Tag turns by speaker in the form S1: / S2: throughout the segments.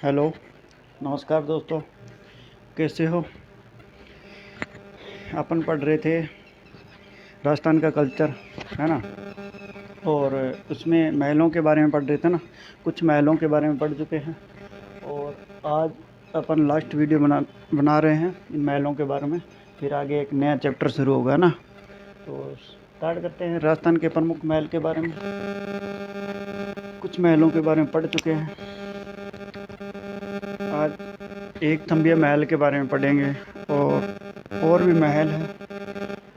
S1: Hello, नमस्कार दोस्तों, कैसे हो। अपन पढ़ रहे थे राजस्थान का कल्चर, है ना। और उसमें महलों के बारे में पढ़ रहे थे ना। कुछ महलों के बारे में पढ़ चुके हैं और आज अपन लास्ट वीडियो बना रहे हैं इन महलों के बारे में। फिर आगे एक नया चैप्टर शुरू होगा ना। तो स्टार्ट करते हैं राजस्थान के प्रमुख महल के बारे में। कुछ महलों के बारे में पढ़ चुके हैं, आज एक थम्बिया महल के बारे में पढ़ेंगे और भी महल हैं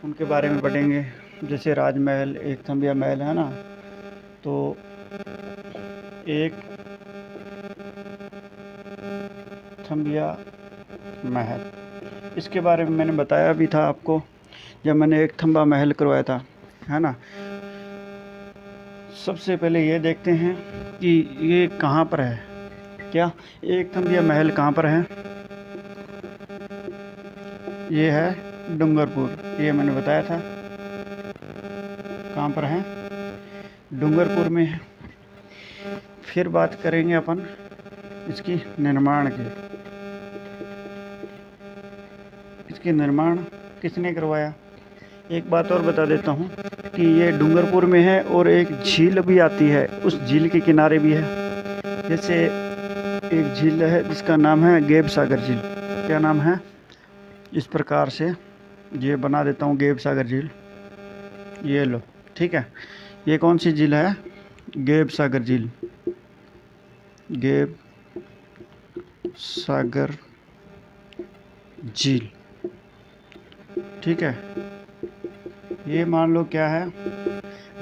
S1: उनके बारे में पढ़ेंगे, जैसे राजमहल, एक थम्बिया महल, है ना। तो एक थम्बिया महल, इसके बारे में मैंने बताया भी था आपको जब मैंने एक थम्बा महल करवाया था, है ना। सबसे पहले ये देखते हैं कि ये कहाँ पर है। क्या एक थम्बिया महल कहाँ पर है? ये है डूंगरपुर, ये मैंने बताया था। कहाँ पर है? डूंगरपुर में है। फिर बात करेंगे अपन इसकी निर्माण की। इसके निर्माण किसने करवाया? एक बात और बता देता हूँ कि ये डूंगरपुर में है और एक झील भी आती है, उस झील के किनारे भी है। जैसे एक झील है जिसका नाम है गेब सागर झील। क्या नाम है? इस प्रकार से ये बना देता हूँ, गेब सागर झील। ये लो, ठीक है। ये कौन सी झील है? गेब सागर झील। गेब सागर झील, ठीक है। ये मान लो क्या है,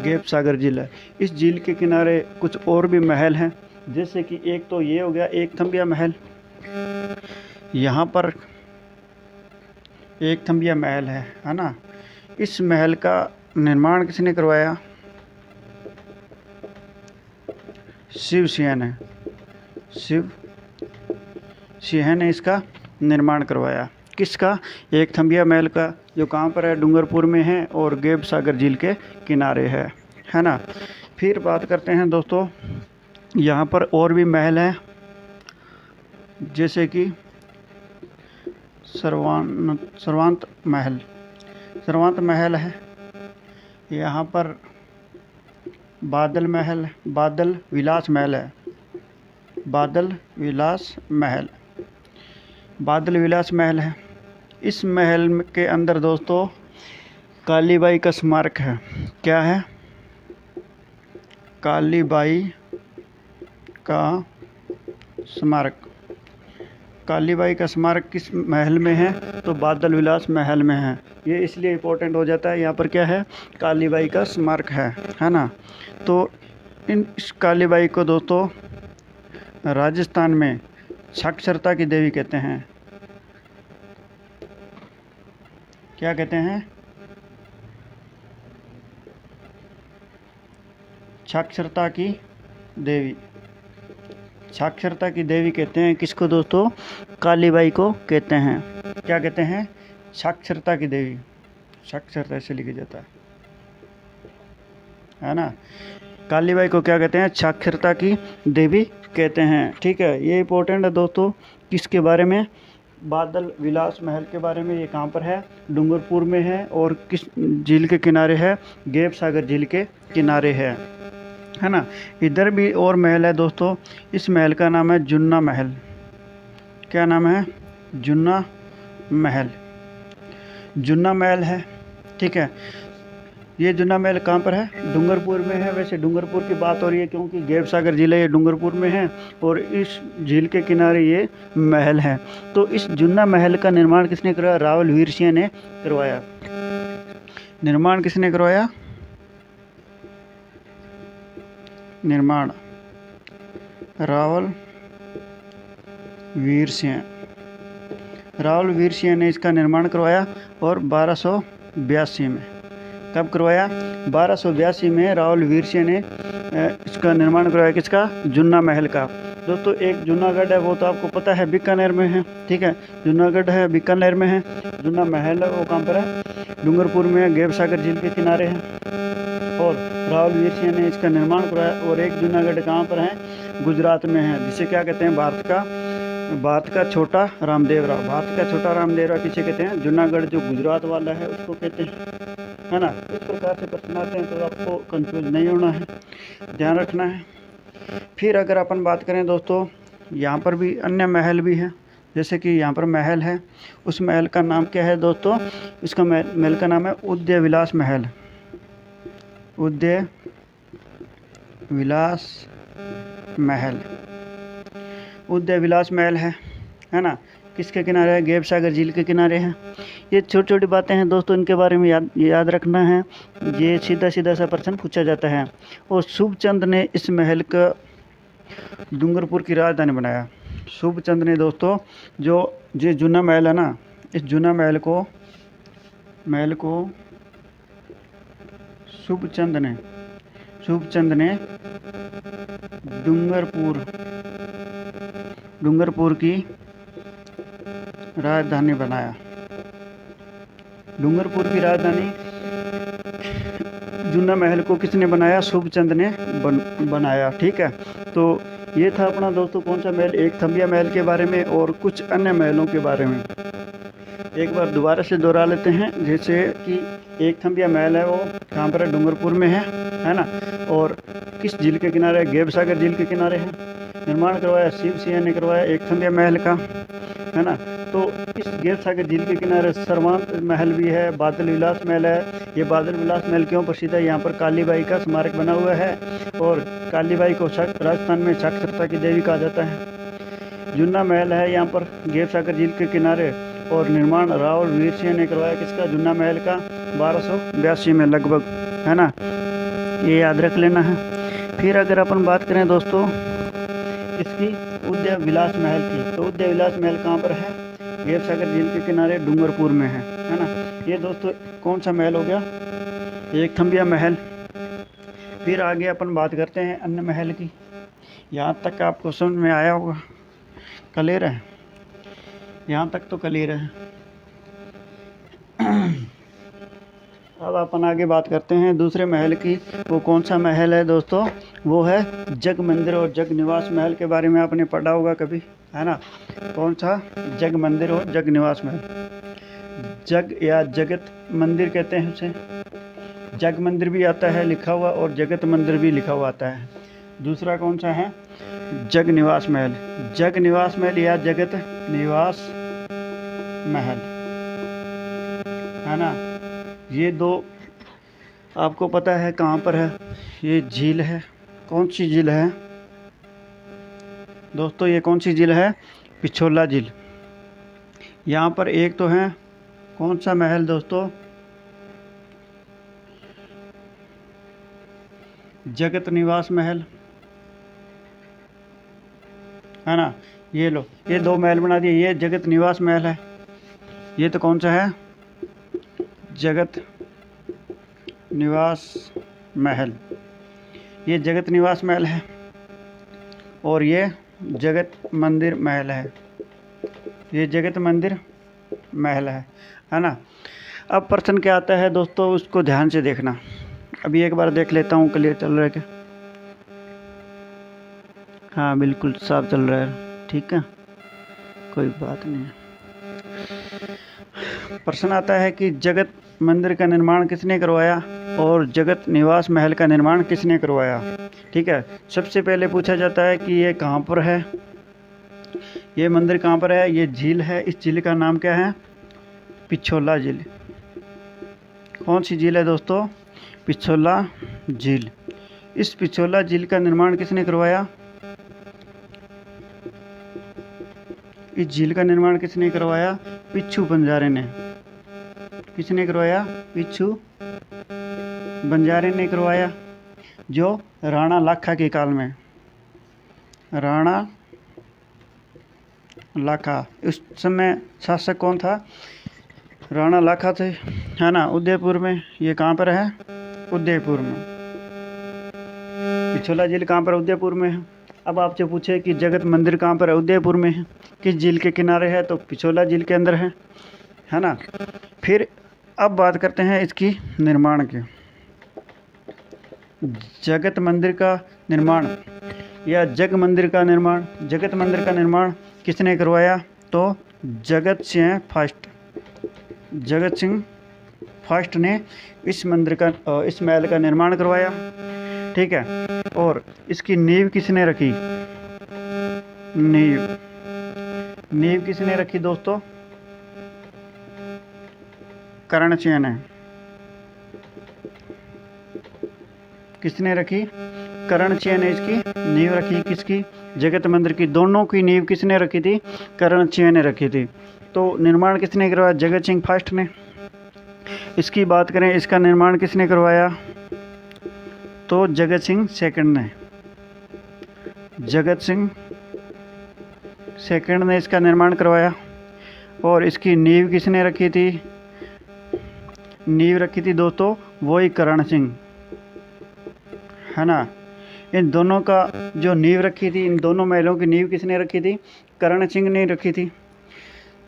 S1: गेब सागर झील है। इस झील के किनारे कुछ और भी महल हैं, जैसे कि एक तो ये हो गया एक थम्बिया महल। यहाँ पर एक थम्बिया महल है ना। इस महल का निर्माण किसने करवाया? शिव सिंह ने। शिव सिंह ने इसका निर्माण करवाया। किसका? एक थम्बिया महल का, जो कहाँ पर है? डूंगरपुर में है और गेब सागर झील के किनारे है ना। फिर बात करते हैं दोस्तों, यहाँ पर और भी महल हैं, जैसे कि सर्वांत महल। सर्वांत महल है। यहाँ पर बादल महल, बादल विलास महल है। बादल विलास महल, बादल विलास महल है। इस महल के अंदर दोस्तों कालीबाई का स्मारक है। क्या है? कालीबाई का स्मारक। कालीबाई का स्मारक किस महल में है? तो बादल विलास महल में है। ये इसलिए इम्पोर्टेंट हो जाता है, यहाँ पर क्या है? कालीबाई का स्मारक है ना। तो इस कालीबाई को दोस्तों राजस्थान में साक्षरता की देवी कहते हैं। क्या कहते हैं? साक्षरता की देवी। साक्षरता की देवी कहते हैं किसको दोस्तों? कालीबाई को कहते हैं। क्या कहते हैं? साक्षरता की देवी। साक्षरता ऐसे लिखा जाता है ना। कालीबाई को क्या कहते हैं? साक्षरता की देवी कहते हैं, ठीक है। ये इंपॉर्टेंट है दोस्तों। किसके बारे में? बादल विलास महल के बारे में। ये कहाँ पर है? डूंगरपुर में है। और किस झील के किनारे है? गेब सागर झील के किनारे है ना। इधर भी और महल है दोस्तों। इस महल का नाम है जुन्ना महल। क्या नाम है? जुन्ना महल। जुन्ना महल है, ठीक है। ये जुन्ना महल कहाँ पर है? डूंगरपुर में है। वैसे डूंगरपुर की बात हो रही है क्योंकि गेब सागर झील है, ये डूंगरपुर में है और इस झील के किनारे ये महल है। तो इस जुन्ना महल का निर्माण किसने करवाया? रावल वीर सिंह ने करवाया। निर्माण किसने करवाया? निर्माण रावल वीर सिंह। रावल वीर सिंह ने इसका निर्माण करवाया और 1282 में। कब करवाया? 1282 में रावल वीर सिंह ने इसका निर्माण करवाया। किसका? जुन्ना महल का। दोस्तों एक जूनागढ़ है, वो तो आपको पता है बीकानेर में है, ठीक है। जूनागढ़ है, बीकानेर में है। जुन्ना महल है वो कहाँ पर है? डूंगरपुर में है, गेब सागर झील के किनारे है। और रावल वीर सिंह ने इसका निर्माण कराया। और एक जूनागढ़ कहाँ पर है? गुजरात में है, जिसे क्या कहते हैं, भारत का छोटा रामदेवरा। भारत का छोटा रामदेवरा किसे कहते हैं? जूनागढ़ जो गुजरात वाला है उसको कहते हैं, है ना। इस प्रकार से प्रश्न आते हैं, तो आपको कंफ्यूज नहीं होना है, ध्यान रखना है। फिर अगर अपन बात करें दोस्तों, यहाँ पर भी अन्य महल भी हैं, जैसे कि यहाँ पर महल है, उस महल का नाम क्या है दोस्तों? इसका महल का नाम है उदय विलास महल। उदय विलास महल, उदय विलास महल है ना। किसके किनारे है? गैब सागर झील के किनारे है। ये छोटी छोटी बातें हैं दोस्तों, इनके बारे में याद रखना है, ये सीधा सीधा सा प्रश्न पूछा जाता है। और शुभचंद ने इस महल का डूंगरपुर की राजधानी बनाया। शुभचंद ने दोस्तों, जो ये जूना महल है ना, इस जूना महल को शुभचंद ने डूंगरपुर की राजधानी बनाया। डूंगरपुर की राजधानी जूना महल को किसने बनाया? शुभचंद ने बनाया, ठीक है। तो ये था अपना दोस्तों कौन सा महल? एक थंबिया महल के बारे में और कुछ अन्य महलों के बारे में। एक बार दोबारा से दोहरा लेते हैं, जैसे कि एक थंबिया महल है वो कहाँ पर है? डूंगरपुर में है ना। और किस झील के किनारे है? गैब सागर झील के किनारे है। निर्माण करवाया शिव सिंह ने करवाया एक थंबिया महल का, है ना। तो इस गैब सागर झील के किनारे सर्वांत महल भी है, बादल विलास महल है। ये बादल विलास महल क्यों प्रसिद्ध है? यहाँ पर कालीबाई का स्मारक बना हुआ है, और कालीबाई को राजस्थान में साक्षरता की देवी कहा जाता है। जूना महल है यहाँ पर गैब सागर झील के किनारे, और निर्माण राव वीर सिंह ने करवाया। किसका? जूना महल का, 1282 में लगभग, है ना। ये याद रख लेना है। फिर अगर अपन बात करें दोस्तों इसकी उदय विलास महल की, तो उदय विलास महल कहाँ पर है? गैब सागर झील के किनारे डूंगरपुर में है ना। ये दोस्तों कौन सा महल हो गया? एक थंबिया महल। फिर आगे अपन बात करते हैं अन्य महल की। यहाँ तक आपको समझ में आया होगा, क्लियर है? यहाँ तक तो क्लियर है। अब अपन आगे बात करते हैं दूसरे महल की। वो कौन सा महल है दोस्तों? वो है जग मंदिर और जग निवास महल के बारे में आपने पढ़ा होगा कभी, है ना। कौन सा? जग मंदिर और जग निवास महल। जग या जगत मंदिर कहते हैं उसे। जग मंदिर भी आता है लिखा हुआ, और जगत मंदिर भी लिखा हुआ आता है। दूसरा कौन सा है? जग निवास महल। जग निवास महल या जगत निवास महल, है ना। ये दो आपको पता है कहाँ पर है? ये झील है। कौन सी झील है दोस्तों? ये कौन सी झील है? पिछोला झील। यहाँ पर एक तो है कौन सा महल दोस्तों? जगत निवास महल, है ना। ये लो, ये दो महल बना दिए। ये जगत निवास महल है। ये तो कौन सा है? जगत निवास महल। ये जगत निवास महल है, और ये जगत मंदिर महल है। ये जगत मंदिर महल है ना। अब प्रश्न क्या आता है दोस्तों, उसको ध्यान से देखना। अभी एक बार देख लेता हूँ, क्लियर चल रहा है क्या? हाँ बिल्कुल साफ चल रहा है, ठीक है, कोई बात नहीं है। प्रश्न आता है कि जगत मंदिर का निर्माण किसने करवाया और जगत निवास महल का निर्माण किसने करवाया? ठीक है, सबसे पहले पूछा जाता है कि ये कहाँ पर है, ये मंदिर कहाँ पर है? ये झील है। इस झील का नाम क्या है? पिछोला झील। कौन सी झील है दोस्तों? पिछोला झील। इस पिछोला झील का निर्माण किसने करवाया? इस झील का निर्माण किसने करवाया? पिच्छू बंजारे ने। किसने करवाया? पिच्छू बंजारे ने करवाया, जो राणा लाखा के काल में। राणा लाखा, उस समय शासक कौन था? राणा लाखा थे, है ना। उदयपुर में, ये कहाँ पर है? उदयपुर में। पिछोला झील कहाँ पर? उदयपुर में है। अब आपसे पूछे कि जगत मंदिर कहाँ पर है? उदयपुर में है। किस झील के किनारे है? तो पिछोला झील के अंदर है ना। फिर अब बात करते हैं इसकी निर्माण की। जगत मंदिर का निर्माण या जग मंदिर का निर्माण, जगत मंदिर का निर्माण किसने करवाया? तो जगत सिंह फर्स्ट ने इस महल का निर्माण करवाया। ठीक है, और इसकी नींव किसने रखी? नींव किसने रखी दोस्तों? करण सिंह ने। किसने रखी? करण सिंह ने इसकी नींव रखी। किसकी? जगत मंदिर की। दोनों की नींव किसने रखी थी? करण सिंह ने रखी थी। तो निर्माण किसने करवाया? जगत सिंह फर्स्ट ने। इसकी बात करें, इसका निर्माण किसने करवाया? तो जगत सिंह सेकंड ने। जगत सिंह सेकंड ने इसका निर्माण करवाया। और इसकी नींव किसने रखी थी? नींव रखी थी दोस्तों वही करण सिंह, है ना। इन दोनों का जो नींव रखी थी, इन दोनों महलों की नींव किसने रखी थी? करण सिंह ने रखी थी।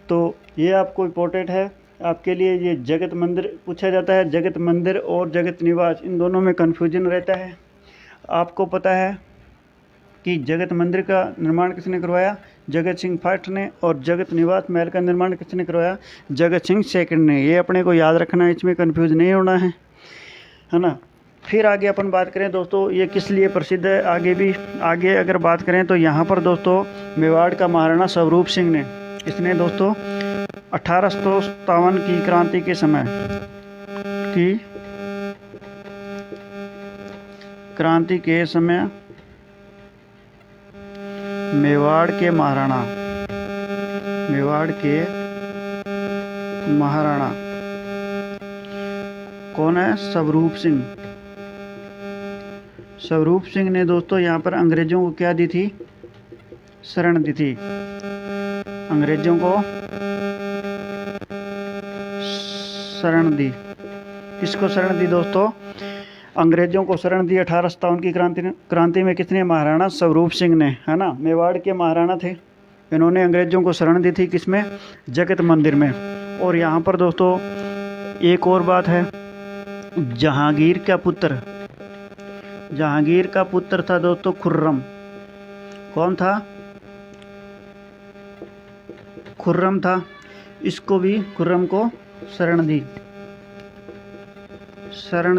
S1: तो ये आपको इम्पोर्टेंट है आपके लिए। ये जगत मंदिर पूछा जाता है। जगत मंदिर और जगत निवास, इन दोनों में कन्फ्यूजन रहता है। आपको पता है कि जगत मंदिर का निर्माण किसने करवाया? जगत सिंह फर्स्ट ने। और जगत निवास महल का निर्माण किसने करवाया? जगत सिंह सेकंड ने। ये अपने को याद रखना है, इसमें कन्फ्यूज नहीं होना है ना। फिर आगे अपन बात करें दोस्तों, ये किस लिए प्रसिद्ध है? आगे अगर बात करें तो यहाँ पर दोस्तों मेवाड़ का महाराणा स्वरूप सिंह ने, इसने दोस्तों 1857 की क्रांति के समय मेवाड़ के महाराणा कौन है? स्वरूप सिंह ने दोस्तों यहाँ पर अंग्रेजों को क्या दी थी? शरण दी थी। अंग्रेजों को शरण दी। किसको शरण दी दोस्तों? अंग्रेजों को शरण दी 1857 की क्रांति में। किसने? महाराणा स्वरूप सिंह ने, है ना। मेवाड़ के महाराणा थे। इन्होंने अंग्रेजों को शरण दी थी किसमें? जगत मंदिर में। और यहाँ पर दोस्तों एक और बात है, जहांगीर का पुत्र था दोस्तों खुर्रम। कौन था? खुर्रम था। इसको भी, खुर्रम को शरण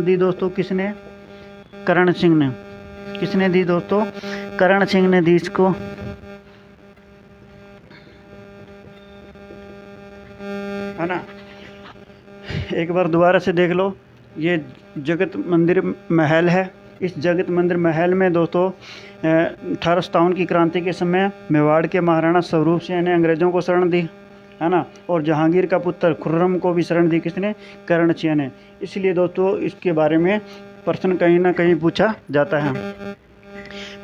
S1: दी दोस्तों किसने? करण सिंह ने। किसने दी दोस्तों? करण सिंह ने दी इसको। है ना। एक बार दोबारा से देख लो, ये जगत मंदिर महल है। इस जगत मंदिर महल में दोस्तों 1857 की क्रांति के समय मेवाड़ के महाराणा स्वरूप सिंह ने अंग्रेजों को शरण दी, है ना। और जहांगीर का पुत्र खुर्रम को भी शरण दी किसने? करण सिंह ने। इसलिए दोस्तों इसके बारे में प्रश्न कहीं ना कहीं पूछा जाता है।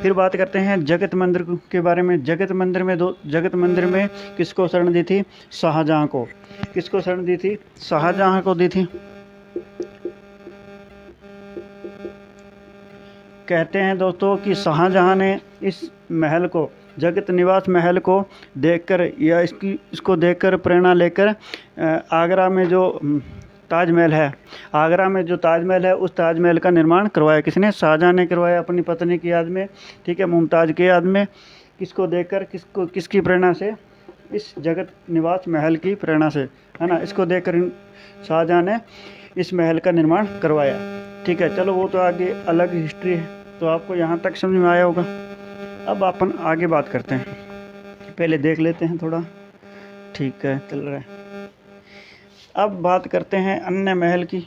S1: फिर बात करते हैं जगत मंदिर के बारे में। जगत मंदिर में किसको शरण दी थी? शाहजहां को। किसको शरण दी थी? शाहजहां को दी थी। कहते हैं दोस्तों कि शाहजहां ने इस महल को, जगत निवास महल को देखकर या इसको देखकर प्रेरणा लेकर आगरा में जो ताजमहल है, उस ताजमहल का निर्माण करवाया। किसने? शाहजहां ने करवाया, अपनी पत्नी की याद में। ठीक है, मुमताज़ की याद में। किसको देखकर? किसकी प्रेरणा से? इस जगत निवास महल की प्रेरणा से, है ना। इसको देखकर शाहजहां ने इस महल का निर्माण करवाया। ठीक है, चलो वो तो आगे अलग हिस्ट्री है, तो आपको यहाँ तक समझ में आया होगा। अब अपन आगे बात करते हैं, पहले देख लेते हैं थोड़ा। ठीक है, चल रहा है। अब बात करते हैं अन्य महल की।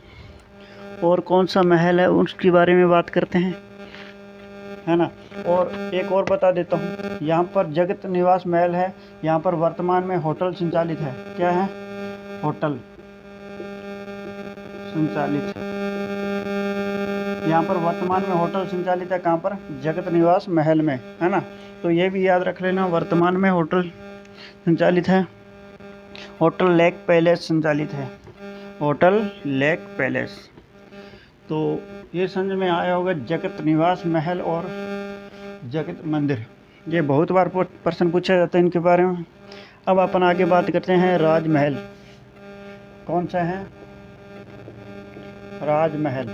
S1: और कौन सा महल है उसके बारे में बात करते हैं, है ना। और एक और बता देता हूँ, यहाँ पर जगत निवास महल है, यहाँ पर वर्तमान में होटल संचालित है। क्या है? होटल संचालित। यहाँ पर वर्तमान में होटल संचालित है। कहाँ पर? जगत निवास महल में, है ना। तो ये भी याद रख लेना, वर्तमान में होटल संचालित है। होटल लेक पैलेस संचालित है। Hotel lake palace. तो ये समझ में आया होगा जगत निवास महल और जगत मंदिर। ये बहुत बार प्रश्न पूछा जाता है इनके बारे में। अब अपन आगे बात करते हैं राजमहल। कौन सा है? राजमहल।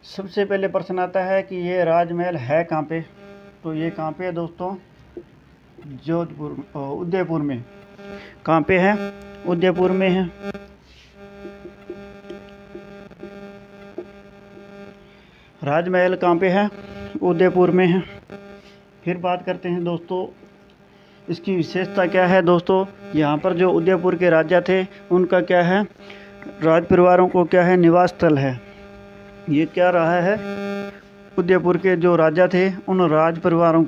S1: सबसे पहले प्रश्न आता है कि ये राजमहल है कहाँ पे। तो ये कहाँ पे है दोस्तों, जोधपुर उदयपुर में। कहाँ पे है, उदयपुर में है। राजमहल कहाँ पे है, उदयपुर में है। फिर बात करते हैं दोस्तों इसकी विशेषता क्या है। दोस्तों यहाँ पर जो उदयपुर के राजा थे उनका क्या है, राज परिवारों को क्या है, निवास स्थल है। ये क्या रहा है, उदयपुर के जो राजा थे उन राज परिवारों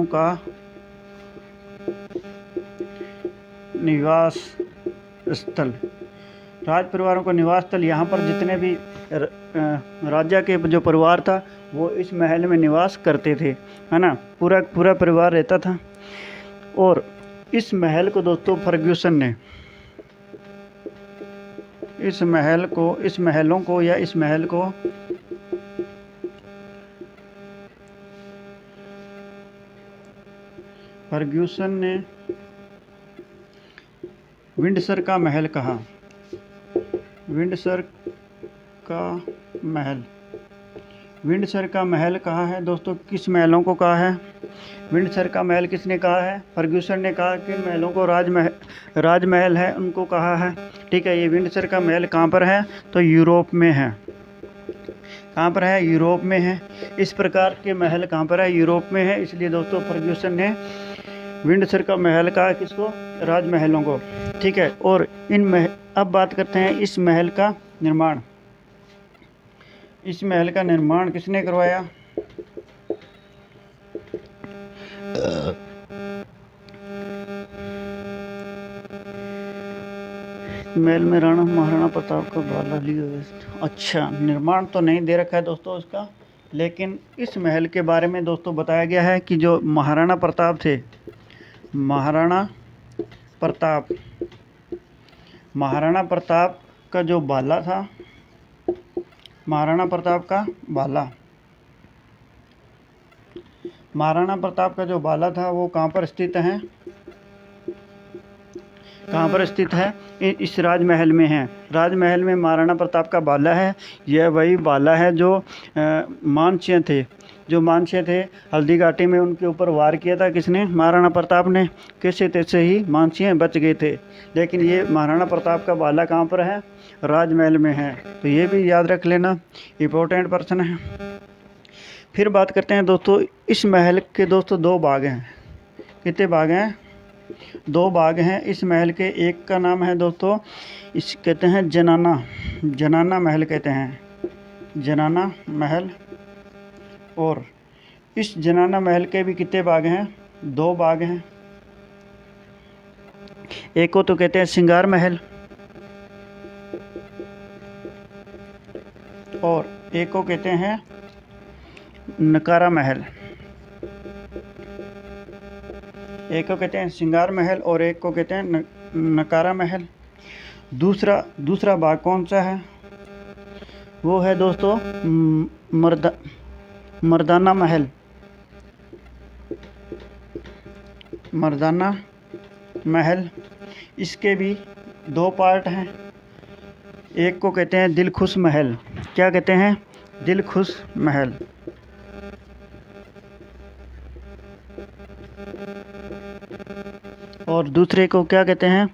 S1: का निवास स्थल। राज परिवारों का निवास स्थल, यहाँ पर जितने भी राजा के जो परिवार था वो इस महल में निवास करते थे, है ना। पूरा परिवार रहता था। और इस महल को दोस्तों फर्ग्यूसन ने इस महल को फर्ग्यूसन ने विंडसर का महल कहा। विंडसर का महल कहा है दोस्तों। किस महलों को कहा है, विंडसर का महल किसने कहा है, फर्ग्यूसन ने कहा। किन महलों को राजमहल है उनको कहा है, ठीक है। ये विंडसर का महल कहाँ पर है, तो यूरोप में है। कहाँ पर है, यूरोप में है। इस प्रकार के महल कहाँ पर है, यूरोप में है। इसलिए दोस्तों फर्ग्यूसन ने विंडसर का महल कहा किसको, राजमहलों को, ठीक है। और अब बात करते हैं इस महल का निर्माण। इस महल का निर्माण किसने करवाया, महल में राणा महाराणा प्रताप का बाला लिया। अच्छा, निर्माण तो नहीं दे रखा है दोस्तों इसका, लेकिन इस महल के बारे में दोस्तों बताया गया है कि जो महाराणा प्रताप थे, महाराणा प्रताप का जो बाला था, महाराणा प्रताप का जो बाला था वो कहाँ पर स्थित है, इस राजमहल में है। राजमहल में महाराणा प्रताप का बाला है। यह वही बाला है जो मानसिंह थे हल्दी घाटी में, उनके ऊपर वार किया था किसने, महाराणा प्रताप ने। कैसे तैसे ही मानसिंह बच गए थे। लेकिन ये महाराणा प्रताप का बाला कहाँ पर है, राजमहल में है। तो ये भी याद रख लेना, इम्पोर्टेंट प्रश्न है। फिर बात करते हैं दोस्तों इस महल के दोस्तों दो भाग हैं। कितने भाग हैं, दो भाग हैं इस महल के। एक का नाम है दोस्तों, इस कहते हैं जनाना महल कहते हैं, जनाना महल। और इस जनाना महल के भी कितने भाग हैं, दो भाग हैं। एक को तो कहते हैं श्रृंगार महल और एक को कहते हैं नकारा महल। एक को कहते हैं श्रृंगार महल और एक को कहते हैं नकारा महल। दूसरा भाग कौन सा है, वो है दोस्तों मर्दाना महल। इसके भी दो पार्ट हैं। एक को कहते हैं दिलखुश महल। क्या कहते हैं, दिलखुश महल। और दूसरे को क्या कहते हैं,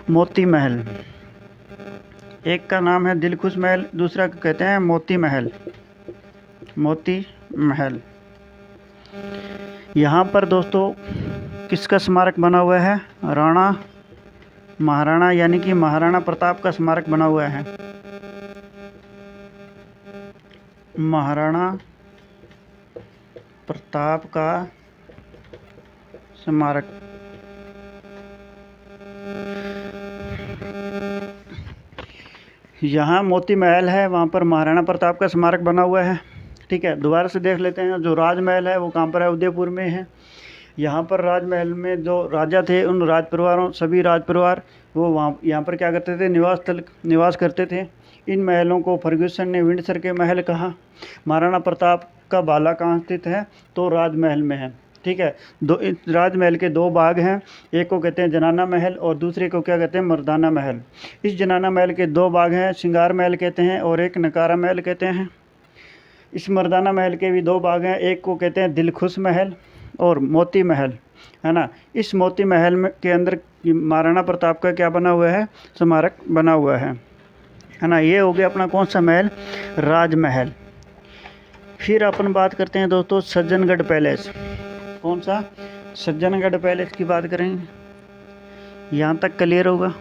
S1: मोती महल। एक का नाम है दिलखुश महल, दूसरा को कहते हैं मोती महल। यहाँ पर दोस्तों किसका स्मारक बना हुआ है, महाराणा यानी कि महाराणा प्रताप का स्मारक बना हुआ है। महाराणा प्रताप का स्मारक। यहाँ मोती महल है, वहाँ पर महाराणा प्रताप का स्मारक बना हुआ है, ठीक है। दोबारा से देख लेते हैं। जो राजमहल है वो कहाँ पर है, उदयपुर में है। यहाँ पर राजमहल में जो राजा थे उन सभी राज परिवार वो यहाँ पर क्या करते थे, निवास करते थे। इन महलों को फर्ग्यूसन ने विंडसर के महल कहा। महाराणा प्रताप का बाला कहाँ स्थित है, तो राजमहल में है, ठीक है। इस राजमहल के दो भाग हैं, एक को कहते हैं जनाना महल और दूसरे को क्या कहते हैं, मर्दाना महल। इस जनाना महल के दो भाग हैं, श्रृंगार महल कहते हैं और एक नकारा महल कहते हैं। इस मर्दाना महल के भी दो भाग हैं, एक को कहते हैं दिलखुश महल और मोती महल, है ना। इस मोती महल में के अंदर महाराणा प्रताप का क्या बना हुआ है, स्मारक बना हुआ है ना। ये हो गया अपना कौन सा महल, राजमहल। फिर अपन बात करते हैं दोस्तों सज्जनगढ़ पैलेस। कौन सा, सज्जनगढ़ पैलेस की बात करेंगे। यहाँ तक क्लियर होगा।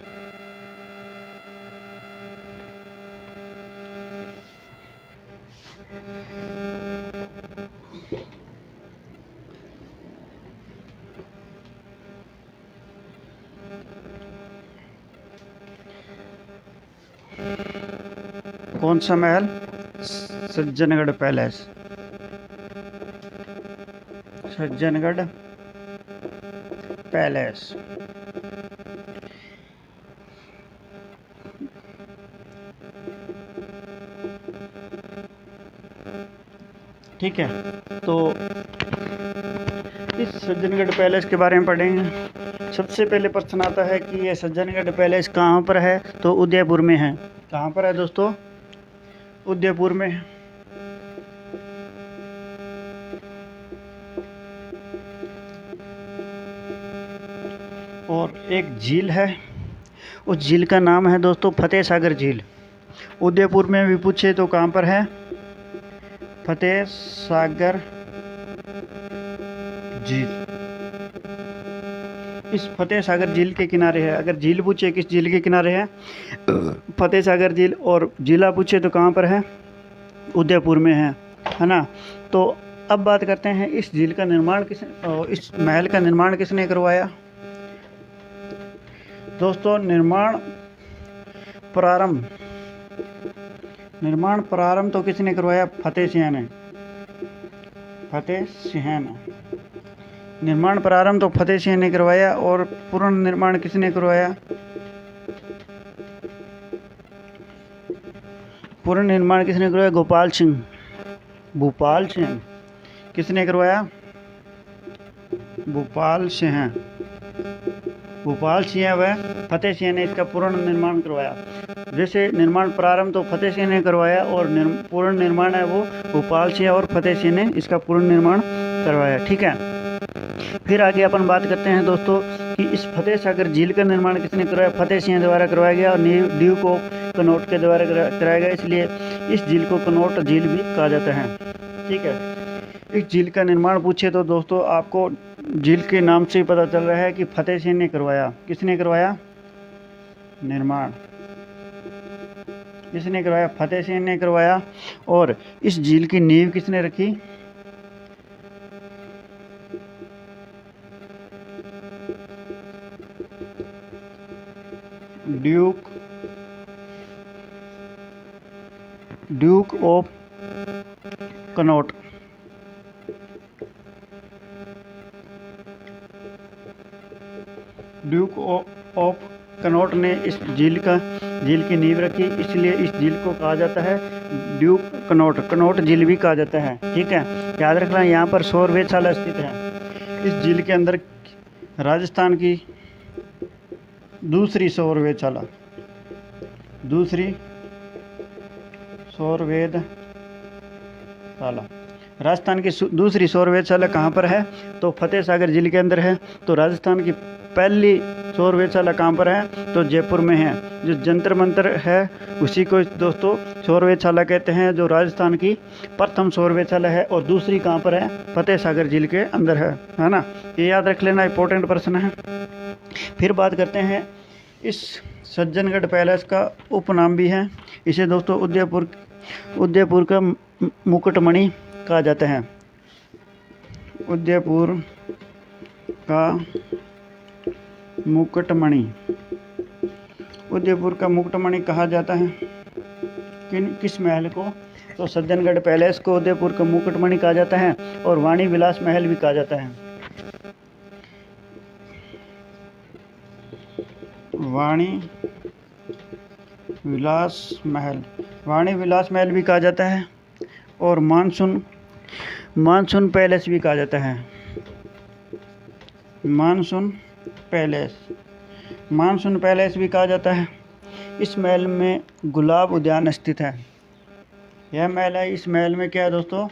S1: कौन सा महल, सज्जनगढ़ पैलेस, सज्जनगढ़ पैलेस। ठीक है, तो इस सज्जनगढ़ पैलेस के बारे में पढ़ेंगे। सबसे पहले प्रश्न आता है कि ये सज्जनगढ़ पैलेस कहाँ पर है, तो उदयपुर में है। कहाँ पर है दोस्तों, उदयपुर में है। और एक झील है, उस झील का नाम है दोस्तों फतेह सागर झील। उदयपुर में भी पूछे तो कहाँ पर है, फतेह सागर झील। इस फतेह सागर झील के किनारे है। अगर झील पूछे किस झील के किनारे है, फतेह सागर झील, और जिला पूछे तो कहाँ पर है, उदयपुर में है ना। तो अब बात करते हैं इस झील का निर्माण इस महल का निर्माण किसने करवाया। दोस्तों निर्माण प्रारंभ तो किसने करवाया, फतेह सिंह ने। फतेह सिंह ने निर्माण प्रारंभ तो फतेह सिंह ने करवाया, और पूर्ण निर्माण किसने करवाया, पूर्ण निर्माण किसने करवाया, गोपाल सिंह, भूपाल सिंह। किसने करवाया, भूपाल सिंह। भूपाल सिंह व फतेह सिंह ने इसका पूर्ण निर्माण करवाया। जैसे निर्माण प्रारंभ तो फतेह सिंह ने करवाया और पूर्ण निर्माण है वो भूपाल सिंह और फतेह सिंह ने इसका पूर्ण निर्माण करवाया। ठीक है, फिर आगे अपन बात करते हैं दोस्तों कि इस फतेह सागर झील का निर्माण किसने करवाया, फतेह सिंह द्वारा करवाया गया और ड्यूक ऑफ कनॉट के द्वारा कराया गया, इसलिए इस झील को कनॉट झील भी कहा जाता है। ठीक है, इस झील का निर्माण पूछे तो दोस्तों आपको झील के नाम से ही पता चल रहा है कि फतेह सिंह ने करवाया। किसने करवाया निर्माण, किसने करवाया, फतेह सिंह ने करवाया। और इस झील की नींव किसने रखी, Duke of Connaught. Duke of Connaught ने इस झील की नींव रखी, इसलिए इस झील को कहा जाता है ड्यूक कनॉट झील भी कहा जाता है। ठीक है, याद रखना यहाँ पर सौर वेधशाला स्थित है। इस झील के अंदर राजस्थान की दूसरी सौर वेधशाला राजस्थान की दूसरी सौर वेधशाला कहाँ पर है, तो फतेह सागर झील के अंदर है। तो राजस्थान की पहली सौर वेधशाला कहाँ पर है, तो जयपुर में है। जो जंतर मंतर है उसी को दोस्तों सौर वेधशाला कहते हैं, जो राजस्थान की प्रथम सौर वेधशाला है। और दूसरी कहाँ पर है, फतेह सागर झील के अंदर है ना। ये याद रख लेना, इंपॉर्टेंट प्रश्न है। फिर बात करते हैं इस सज्जनगढ़ पैलेस का उपनाम भी है। इसे दोस्तों उदयपुर का मुकुटमणि कहा जाता है। उदयपुर का मुकुटमणि, उदयपुर का मुकुटमणि कहा जाता है किस महल को, तो सज्जनगढ़ पैलेस को उदयपुर का मुकुटमणि कहा जाता है। और वाणी विलास महल भी कहा जाता है। वाणी विलास महल भी कहा जाता है। और मानसून पैलेस भी कहा जाता है। Monsoon palace. मानसून पैलेस भी कहा जाता है। इस महल में गुलाब उद्यान स्थित है। यह महल है, इस महल में क्या है दोस्तों,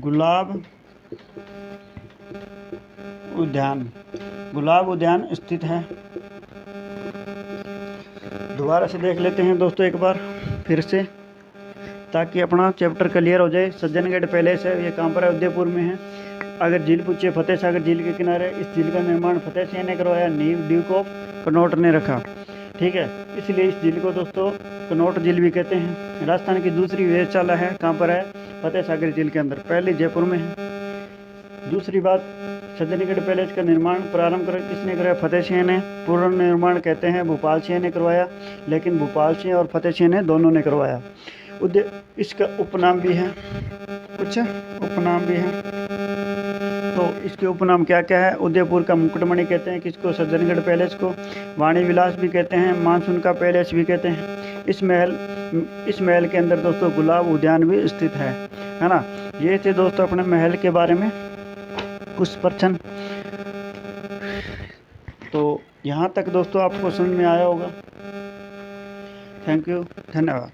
S1: गुलाब उद्यान स्थित है। दोबारा से देख लेते हैं दोस्तों एक बार फिर से, ताकि अपना चैप्टर क्लियर हो जाए। सज्जनगढ़ पैलेस है, ये कहाँ पर है, उदयपुर में है। अगर झील पूछे, फतेह सागर झील के किनारे। इस झील का निर्माण फतेह सिंह ने करवाया, नींव ड्यूक ऑफ कनॉट ने रखा। ठीक है, इसलिए इस झील को दोस्तों कनॉट झील भी कहते हैं। राजस्थान की दूसरी वेधशाला है, कहाँ पर है, फतेह सागर झील के अंदर। पहले जयपुर में है। दूसरी बात, सज्जनगढ़ पैलेस का निर्माण प्रारंभ किसने कराया, फतेह सिंह ने। पूर्ण निर्माण कहते हैं भूपाल सिंह ने करवाया, लेकिन भूपाल सिंह और फतेह सिंह ने दोनों ने करवाया। इसका उपनाम भी है, कुछ उपनाम भी है। तो इसके उपनाम क्या क्या है, उदयपुर का मुकुटमणि कहते हैं किसको, सज्जनगढ़ पैलेस को। वाणी विलास भी कहते हैं, मानसून का पैलेस भी कहते हैं। इस महल के अंदर दोस्तों गुलाब उद्यान भी स्थित है ना। ये थे दोस्तों अपने महल के बारे में कुछ प्रश्न। तो यहाँ तक दोस्तों आपको समझ में आया होगा। थैंक यू, धन्यवाद।